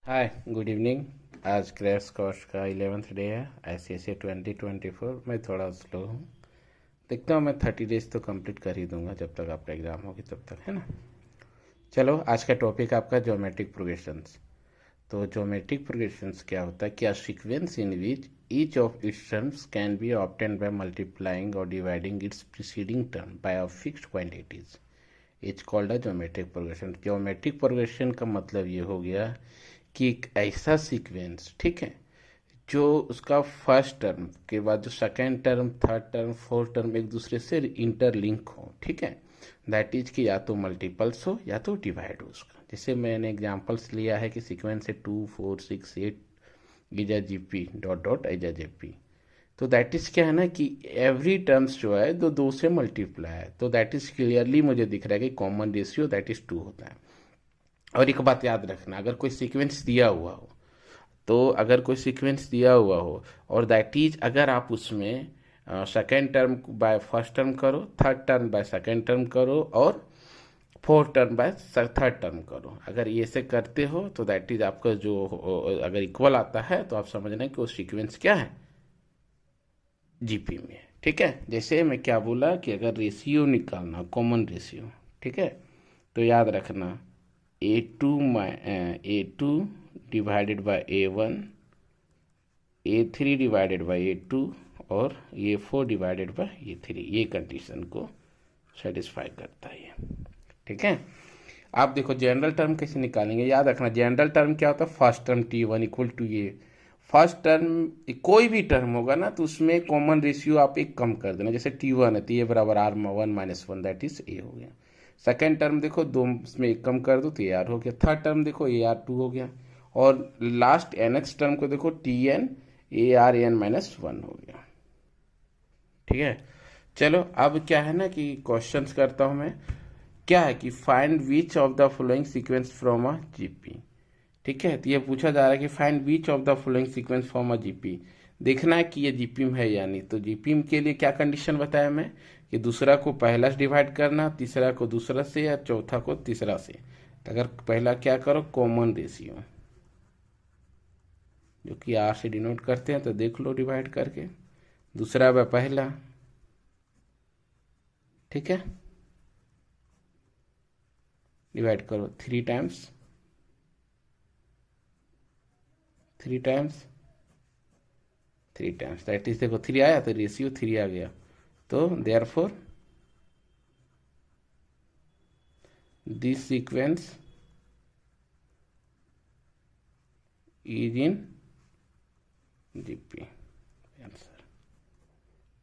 Hi good evening. आज crash course का 11th day है ICSE 2024। मैं थोड़ा स्लो हूँ, देखता हूँ मैं 30 डेज तो कंप्लीट कर ही दूंगा जब तक आपका एग्ज़ाम होगी तब तक, है ना। चलो, आज का टॉपिक आपका ज्योमेट्रिक प्रोग्रेशंस। तो ज्योमेट्रिक प्रोग्रेशंस क्या होता है? क्या sequence in which each of its terms can be obtain by multiplying और dividing its preceding term by a fixed quantities is called a geometric progression. Geometric progression का मतलब ये हो गया कि एक ऐसा सीक्वेंस, ठीक है, जो उसका फर्स्ट टर्म के बाद जो second term, third term, fourth term एक दूसरे से इंटरलिंक हो, ठीक है। दैट इज कि या तो मल्टीपल्स हो या तो डिवाइड हो उसका। जैसे मैंने एग्जांपल्स लिया है कि सीक्वेंस है 2 4 6 8 इजा जीपी डॉट डॉट इजा जेपी। तो दैट इज क्या है ना कि एवरी टर्म्स जो है दो दो से मल्टीप्लाई है, तो दैट इज क्लियरली मुझे दिख रहा है कि कॉमन रेशियो दैट इज 2 होता है। और एक बात याद रखना, अगर कोई सीक्वेंस दिया हुआ हो, तो अगर कोई सीक्वेंस दिया हुआ हो और दैट इज अगर आप उसमें second term by first term करो, third term by second term करो और fourth term by third term करो, अगर ये से करते हो तो दैट इज आपका जो अगर इक्वल आता है तो आप समझना कि वो सीक्वेंस क्या है, जीपी में, ठीक है। जैसे मैं क्या बोला कि अगर रेशियो निकालना, कॉमन रेशियो, ठीक है, तो याद रखना A2 divided by A1, A3 divided by A2 और A4 डिवाइडेड बाय A3, ये कंडीशन को सेटिस्फाई करता है ये, ठीक है। आप देखो जनरल टर्म कैसे निकालेंगे, याद रखना जनरल टर्म क्या होता है, first term T1 equal to ये फर्स्ट टर्म, कोई भी टर्म होगा ना तो उसमें कॉमन रेशियो आप एक कम कर देना। जैसे T1 है तो ये बराबर R1 - 1 दैट इज A हो गया। सेकेंड टर्म देखो दो इसमें एक कम कर दो तो AR हो गया। थर्ड टर्म देखो AR2 हो गया। और लास्ट nth टर्म को देखो TN ARN-1 हो गया, ठीक है। चलो, अब क्या है ना कि क्वेश्चंस करता हूं मैं। क्या है कि find which of the following sequence from a GP, ठीक है। तो ये पूछा जा रहा है कि find which of the following sequence from a GP. देखना है कि ये जीपी में है या नहीं। तो जीपी के लिए क्या कंडीशन बताया मैं कि दूसरा को पहला से डिवाइड करना, तीसरा को दूसरा से या चौथा को तीसरा से। तो अगर पहला क्या करो, कॉमन रेशियो जो कि आर से डिनोट करते हैं, तो देख लो डिवाइड करके। दूसरा वह पहला, ठीक है, डिवाइड करो 3 times, 3 times, 3 times, that is देखो 3 आया तो रेशियो 3 आ गया। तो therefore this sequence is in GP answer,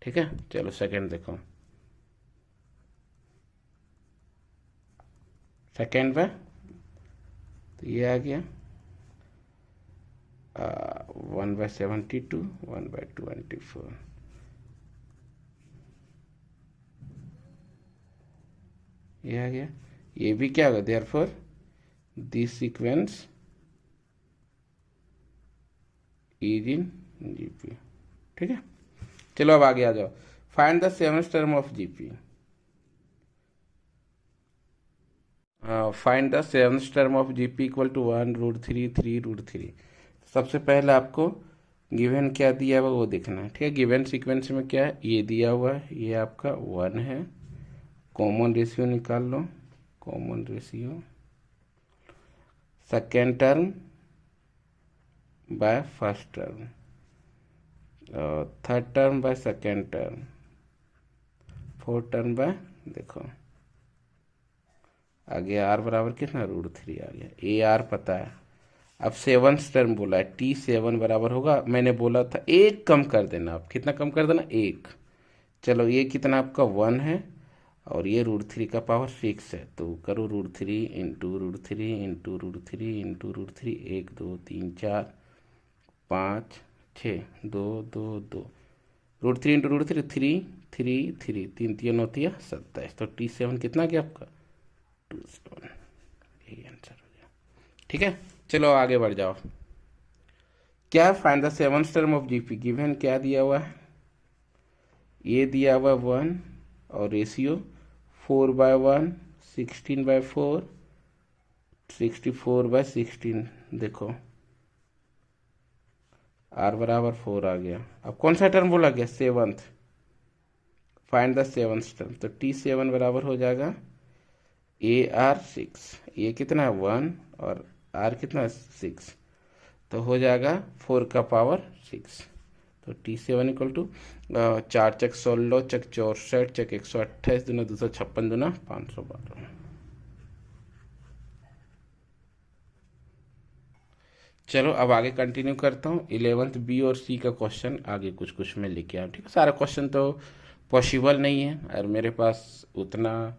ठीक है। चलो सेकंड देखो, सेकंड में तो ये आ गया 1/72, 1/24, ये आ गया। ये भी क्या होगा, therefore this sequence is in GP, ठीक है। चलो अब आगे आ जाओ। Find the seventh term of GP. Find the seventh term of GP equal to 1√3 3√3। सबसे पहले आपको गिवन क्या दिया हुआ वो देखना है, ठीक है। गिवन सीक्वेंस में क्या है, ये दिया हुआ है, ये आपका 1 है। कॉमन रेशियो निकाल लो, common ratio second term by first term, third term by second term, fourth term by, देखो आगे आर बराबर कितना, √3 आ गया। AR पता है। अब सेवंथ टर्म बोला है, T7 बराबर होगा, मैंने बोला था एक कम कर देना। आप कितना कम कर देना, एक। चलो ये कितना आपका 1 है और ये √3 का पावर 6 है, तो करो √3 इंटू √3 इंटू √3 इंटू √3, 1 2 3 4 5 6 2 2 2, √3 इंटू √3 3 3 3, 3 3 होती है 27। तो T7 कितना गया आपका, 27, यही आंसर हो गया, ठीक है। चलो आगे बढ़ जाओ। क्या find the seventh term of GP. Given क्या दिया हुआ है, ये दिया हुआ 1 और रेशियो 4/1, 16/4, 64/16, देखो r बराबर 4 आ गया। अब कौन सा टर्म बोला गया? Seventh. Find the seventh term, तो t7 बराबर हो जाएगा AR6। ये कितना है 1 और r कितना है 6, तो हो जाएगा 4 का पावर 6। तो t7 इक्वल टू 4 चक 16 चक 64 चक 128 दूना 256 दूना 512। चलो अब आगे कंटिन्यू करता हूँ। 11th बी और सी का क्वेश्चन आगे कुछ कुछ मैं लेके आऊँ, ठीक है। सारा क्वेश्चन तो पॉसिबल नहीं है और मेरे पास उतना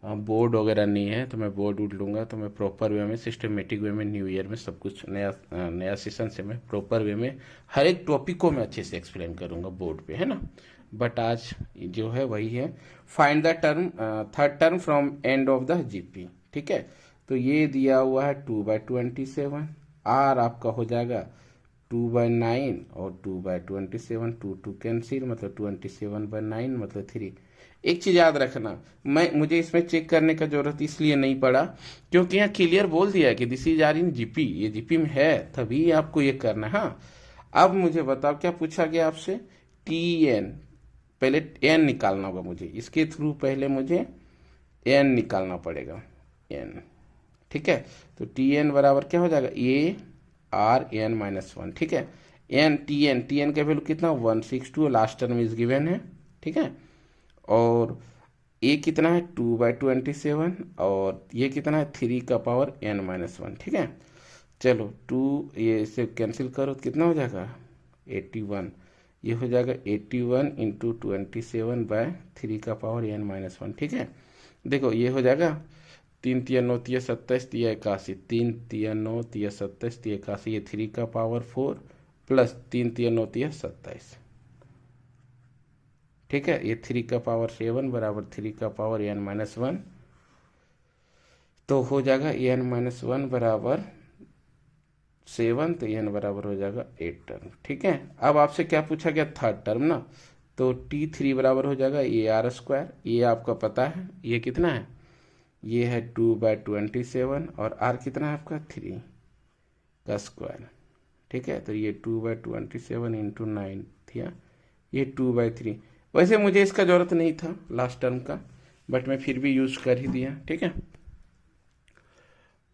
बोर्ड वगैरह नहीं है, तो मैं बोर्ड उड़ लूँगा तो मैं प्रॉपर वे में सिस्टमेटिक वे में न्यू ईयर में सब कुछ नया सेशन से मैं प्रॉपर वे में हर एक टॉपिक को मैं अच्छे से एक्सप्लेन करूँगा बोर्ड पे, है ना। बट आज जो है वही है, find the term third term from end of the GP, ठीक है। तो ये दिया हुआ है 2/27, आर आपका हो जाएगा 2/9 और 2/27, 2 कैंसिल मतलब 27/9 मतलब 3। एक चीज याद रखना, मुझे इसमें चेक करने का जरूरत इसलिए नहीं पड़ा क्योंकि यहाँ क्लियर बोल दिया है कि this is are in GP, ये जीपी में है तभी आपको ये करना है। हाँ, अब मुझे बताओ क्या पूछा गया आपसे? टी एन, पहले एन निकालना होगा मुझे, इसके थ्रू पहले मुझे एन निकालना पड़ेगा, एन, ठीक है। तो टी एन बराबर क्या हो जाएगा? ARN-1, ठीक है। टी एन का वैल्यू कितना 162, लास्ट टर्म इज गिवन है, ठीक है। और ए कितना है 2/27 और ये कितना है 3 का पावर n-1, ठीक है। चलो 2 ये इसे कैंसिल करो तो कितना हो जाएगा 81, ये हो जाएगा 81 इंटू 27/3 का पावर n-1, ठीक है। देखो ये हो जाएगा 3 तिया 9 तिया 27 तिया 81, 3 तिया 9 तिया 27 तिया 81, ये 3 का पावर 4 प्लस 3 तिया 9 तिया 27, ठीक है। ये 3 का पावर 7 बराबर 3 का पावर n-1, तो हो जाएगा n-1 बराबर 7, तो n बराबर हो जाएगा 8 टर्म, ठीक है। अब आपसे क्या पूछा गया? थर्ड टर्म ना, तो t3 बराबर हो जाएगा AR², ये आपका पता है, ये कितना है? ये है 2/27 और r कितना है आपका 3 का स्क्वायर, ठीक है। तो ये 2/27 इंटू 9 थिया, ये 2/3। वैसे मुझे इसका जरूरत नहीं था लास्ट टर्म का, बट मैं फिर भी यूज कर ही दिया, ठीक है।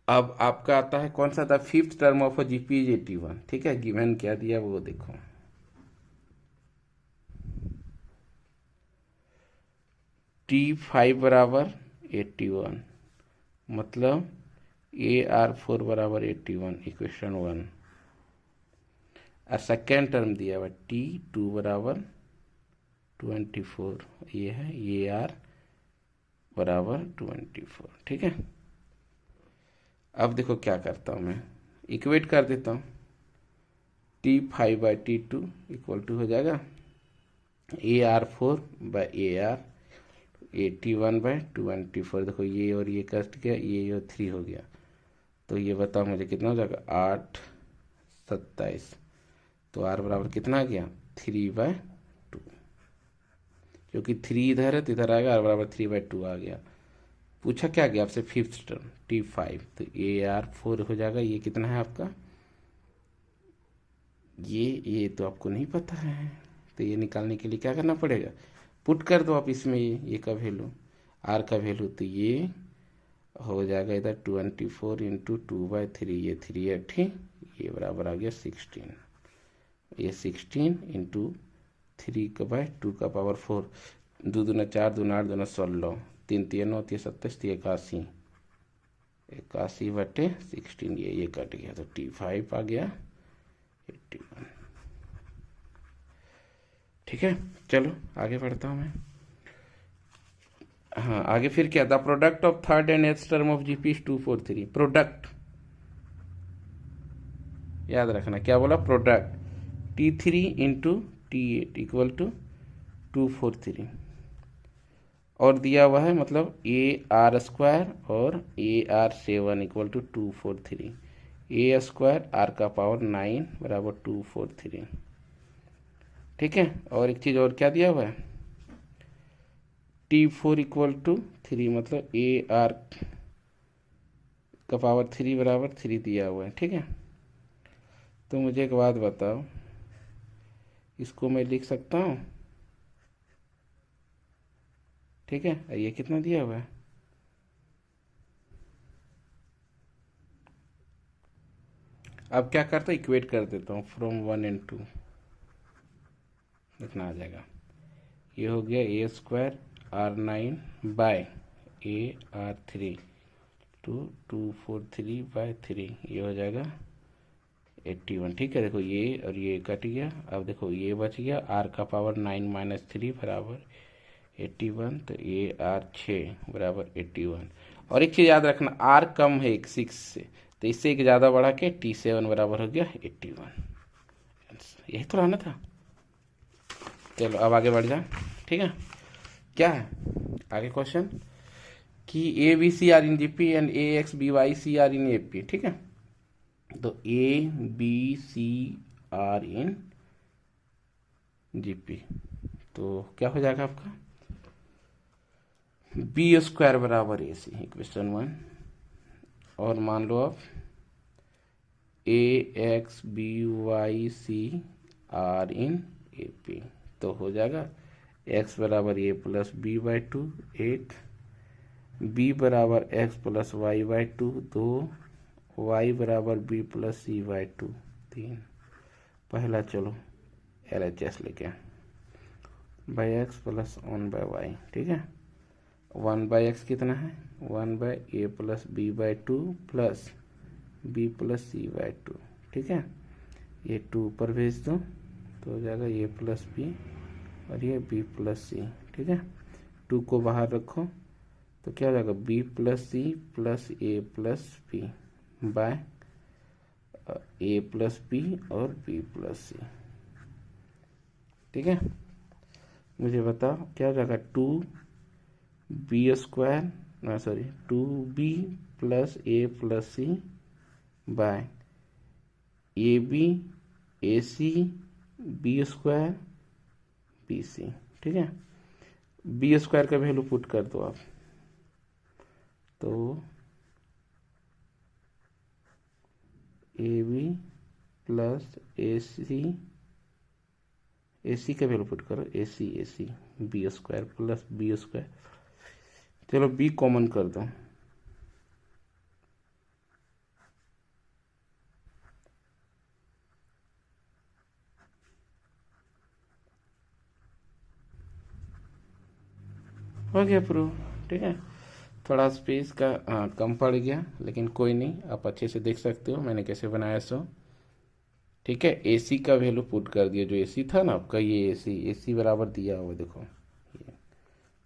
अब आपका आता है कौन सा था? Fifth term of GP is 81, ठीक है। गिवन क्या दिया वो देखो, T5 बराबर 81 मतलब AR4 बराबर 81, इक्वेशन 1। और सेकेंड टर्म दिया हुआ T2 बराबर 24, ये है AR बराबर 24, ठीक है। अब देखो क्या करता हूँ मैं, इक्वेट कर देता हूँ। T5/T2 इक्वल टू हो जाएगा AR4/AR 81/24। देखो ये और ये कट गया, ये और 3 हो गया, तो ये बताओ मुझे कितना हो जाएगा 8 27, तो R बराबर कितना आ गया 3/2, क्योंकि 3 इधर है तो इधर आएगा, R बराबर 3/2 आ गया। पूछा क्या गया आपसे? फिफ्थ टर्म T5, तो AR4 हो जाएगा, ये कितना है आपका, ये तो आपको नहीं पता है, तो ये निकालने के लिए क्या करना पड़ेगा? पुट कर दो आप इसमें ये का वैल्यू, R का वैल्यू, तो ये हो जाएगा इधर 24 इंटू 2/3, ये 380, ये बराबर आ गया 16, ये 16 इंटू 3/2 का पावर 4, 2 दूना 4 दूना 8 दूना 16, 3 तिया 9 तिया 27 तिया 81, 81/16, ये कट गया, तो T5 आ गया 81, ठीक है। चलो आगे बढ़ता हूँ मैं। हाँ आगे फिर क्या? The product of third and th term of GP is 243। Product याद रखना, क्या बोला? Product T3 into T8 equal to 243, और दिया हुआ है मतलब AR² और AR7 equal to 243, A² R का पावर 9 बराबर 243, ठीक है। और एक चीज़ और क्या दिया हुआ है? T4 इक्वल टू 3 मतलब AR का पावर 3 बराबर 3 दिया हुआ है, ठीक है। तो मुझे एक बात बताओ, इसको मैं लिख सकता हूँ, ठीक है। ये कितना दिया हुआ है, अब क्या करता हूँ, इक्वेट कर देता हूँ, फ्रॉम 1 and 2 इतना आ जाएगा। ये हो गया ए square R9 bye AR3 243 bye 3, ये हो जाएगा 81, ठीक है। देखो ये और ये कट गया, अब देखो ये बच गया, R का पावर 9 माइनस 3 बराबर 81, तो ये R6 बराबर 81। और एक चीज़ याद रखना, R कम है 6 से, तो इससे एक ज़्यादा बढ़ा के T7 बराबर हो गया 81। यही तो रहना था। चलो अब आगे बढ़ जाए, ठीक है। क्या है आगे क्वेश्चन कि a b c are in GP and a x b y c are in AP, ठीक है। तो a b c are in GP, तो क्या हो जाएगा आपका, बी स्क्वायर बराबर ए सी, क्वेश्चन 1। और मान लो आप a x b y c are in A P, तो हो जाएगा x बराबर a plus b by 2 8, b बराबर x plus y by 2 2, y बराबर बी प्लस सी बाई 2 3। पहला चलो LHS लेके, by x plus 1 by y, ठीक है। 1 बाई एक्स कितना है, 1 by a plus b by 2 plus b plus c by 2, ठीक है। ये 2 ऊपर भेज दो तो हो जाएगा ए प्लस बी और ये बी प्लस सी, ठीक है। 2 को बाहर रखो तो क्या हो जाएगा, B plus C plus a plus b by a plus b और बी प्लस सी, ठीक है। मुझे बताओ क्या हो जाएगा, 2b स्क्वायर, ना sorry 2b plus a plus c by a b a c b square b c, ठीक है। बी स्क्वायर का वैल्यू पुट कर दो आप, तो ए बी प्लस ए सी का वैल्यू पुट करो, a c b square plus b square, चलो बी कॉमन कर दो, हो गया प्रूव, ठीक है। थोड़ा स्पेस का कम पड़ गया, लेकिन कोई नहीं, आप अच्छे से देख सकते हो मैंने कैसे बनाया सो, ठीक है। AC का वैल्यू पुट कर दिया, जो AC था ना आपका, ये AC बराबर दिया हुआ देखो ये,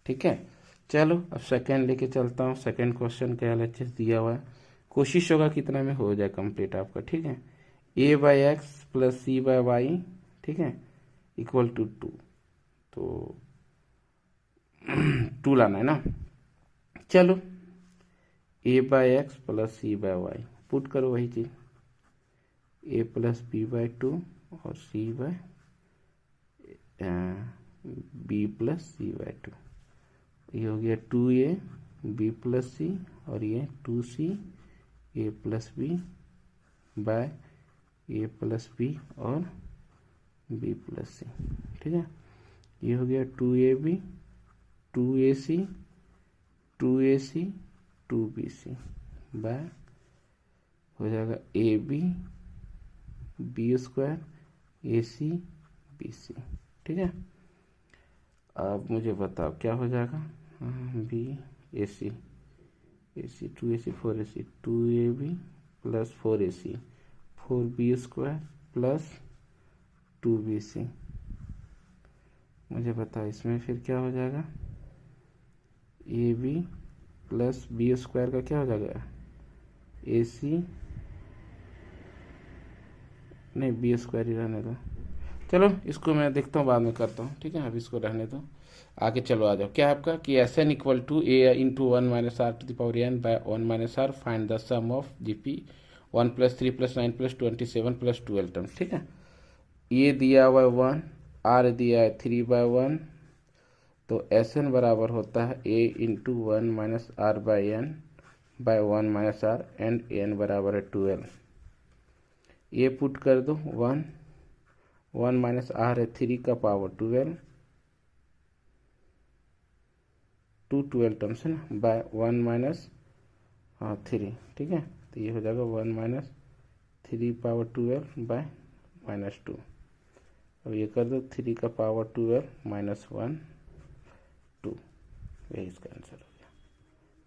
ठीक है। चलो अब सेकंड लेके चलता हूँ। सेकंड क्वेश्चन का LHS दिया हुआ है, कोशिश होगा कितना में हो जाए कंप्लीट आपका, ठीक है। a by x plus c by y, ठीक है, इक्वल टू 2, तो 2 लाना है ना। चलो a by x plus c by y put करो, वही चीज, a प्लस बी बाई 2 और c by b plus c by 2, ये हो गया 2a बी प्लस सी और ये 2c a plus b by a plus b और बी प्लस सी, ठीक है। ये हो गया 2ab 2ac 2ac 2bc by हो जाएगा a b square a c b c, ठीक है। अब मुझे बताओ क्या हो जाएगा, b a c 2ac 4ac 2ab plus 4ac 4b square plus 2bc। मुझे बताओ इसमें फिर क्या हो जाएगा, a b plus b square का क्या हो जाएगा, ए सी, नहीं बी स्क्वायर ही रहने दो, चलो इसको मैं देखता हूँ बाद में करता हूँ, ठीक है। अब इसको रहने दो, आगे चलो आ जाओ। क्या आपका कि S n equal to a into 1 minus r to the power n by 1 minus r, find the sum of GP 1 plus 3 plus 9 plus 27 plus 12 terms, ठीक है। ये दिया हुआ 1, आर दिया है 3/1, तो एस एन बराबर होता है a into 1 minus r by n by 1 minus r and n बराबर है 12। ये पुट कर दो 1 माइनस आर है 3 का पावर 12 टू 12 टर्म्स है ना, बाय 1 माइनस 3, ठीक है। तो ये हो जाएगा 1 माइनस 3 पावर 12 बाय -2। अब ये कर दो 3 का पावर 12 माइनस 1 2, यही इसका आंसर हो गया।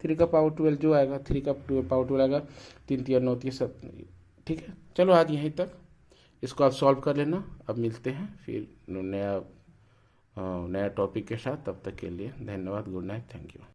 3 का पावर 12 जो आएगा, 3 का पावर 12 आएगा, 3 3 9 3 7, ठीक है। चलो आज यहीं तक, इसको आप सॉल्व कर लेना। अब मिलते हैं फिर नया टॉपिक के साथ, तब तक के लिए धन्यवाद, गुड नाइट, थैंक यू।